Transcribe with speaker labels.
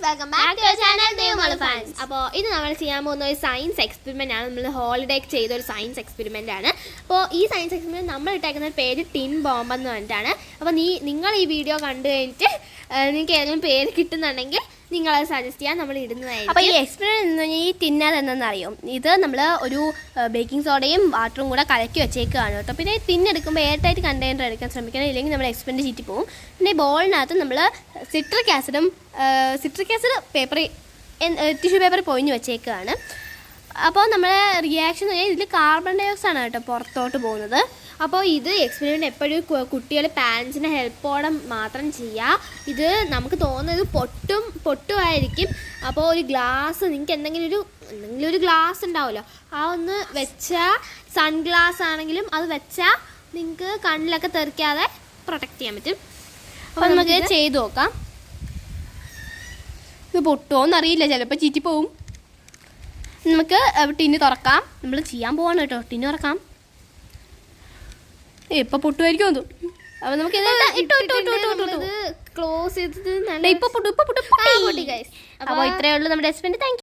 Speaker 1: Welcome back to channel Devamala fans. അപ്പോൾ ഇത് നമ്മൾ ചെയ്യാൻ പോകുന്ന ഒരു സയൻസ് എക്സ്പെരിമെൻ്റ് ആണ്. നമ്മൾ ഹോളിഡേക്ക് ചെയ്ത ഒരു സയൻസ് എക്സ്പെരിമെൻ്റ് ആണ്. അപ്പോൾ ഈ സയൻസ് എക്സ്പെരിമെൻറ്റ് നമ്മൾ ഇട്ടേക്കുന്ന പേര് ടിൻ ബോംബ് എന്ന് പറഞ്ഞിട്ടാണ്. അപ്പോൾ നിങ്ങൾ ഈ വീഡിയോ കണ്ടു കഴിഞ്ഞിട്ട് നിങ്ങൾക്ക് ഏതെങ്കിലും പേര് കിട്ടുന്നുണ്ടെങ്കിൽ നിങ്ങളത് സജസ്റ്റ് ചെയ്യാൻ നമ്മൾ ഇടുന്നതായിരിക്കും.
Speaker 2: അപ്പോൾ ഈ എക്സ്പെരിമെൻറ്റ് എന്ന് പറഞ്ഞാൽ ഈ ടിന്നത് എന്താണെന്നറിയും, ഇത് നമ്മൾ ഒരു ബേക്കിംഗ് സോഡയും വാട്ടറും കൂടെ കലക്കി വെച്ചേക്കുകയാണ് കേട്ടോ. പിന്നെ ടിന്നെടുക്കുമ്പോൾ എയർ ടൈറ്റ് കണ്ടെയ്നർ എടുക്കാൻ ശ്രമിക്കണം, ഇല്ലെങ്കിൽ നമ്മൾ എക്സ്പെരിമെൻറ്റ് ചീറ്റി പോകും. പിന്നെ ഈ ബോളിനകത്ത് നമ്മൾ citric acid paper tissue paper പൊയിഞ്ഞ് വെച്ചേക്കുകയാണ്. അപ്പോൾ നമ്മുടെ റിയാക്ഷൻ എന്ന് പറഞ്ഞാൽ ഇതിൽ കാർബൺ ഡൈ ഓക്സൈഡ് ആണ് കേട്ടോ പുറത്തോട്ട് പോകുന്നത്.
Speaker 1: അപ്പോൾ ഇത് എക്സ്പെരിമെൻ്റ് എപ്പോഴും കുട്ടികൾ പാരൻസിൻ്റെ ഹെൽപ്പോടെ മാത്രം ചെയ്യുക. ഇത് നമുക്ക് തോന്നുന്നത് പൊട്ടുമായിരിക്കും. അപ്പോൾ ഒരു ഗ്ലാസ്, നിങ്ങൾക്ക് എന്തെങ്കിലും ഒരു ഗ്ലാസ് ഉണ്ടാവുമല്ലോ, ആ ഒന്ന് വെച്ചാൽ, സൺഗ്ലാസ് ആണെങ്കിലും അത് വെച്ചാൽ നിങ്ങൾക്ക് കണ്ണിലൊക്കെ തെറിക്കാതെ പ്രൊട്ടക്റ്റ് ചെയ്യാൻ പറ്റും.
Speaker 2: അപ്പോൾ നമുക്ക് ചെയ്ത് നോക്കാം. ഇത് പൊട്ടുമോയെന്നറിയില്ല, ചിലപ്പോൾ ചീറ്റിപ്പോവും. നമുക്ക് ടിന്ന് തുറക്കാം. നമ്മൾ ചെയ്യാൻ പോവാണ് കേട്ടോ. ടിന്ന് തുറക്കാം. ഇപ്പൊ പൊട്ടുമായിരിക്കും തോന്നുന്നു. അപ്പൊ നമുക്ക്
Speaker 1: ക്ലോസ് ചെയ്തിട്ട്
Speaker 2: ഇപ്പൊ പൊട്ടു. അപ്പോൾ ഇത്രയേ ഉള്ളൂ നമ്മുടെ എക്സ്പെരിമെന്റ്. Thank you.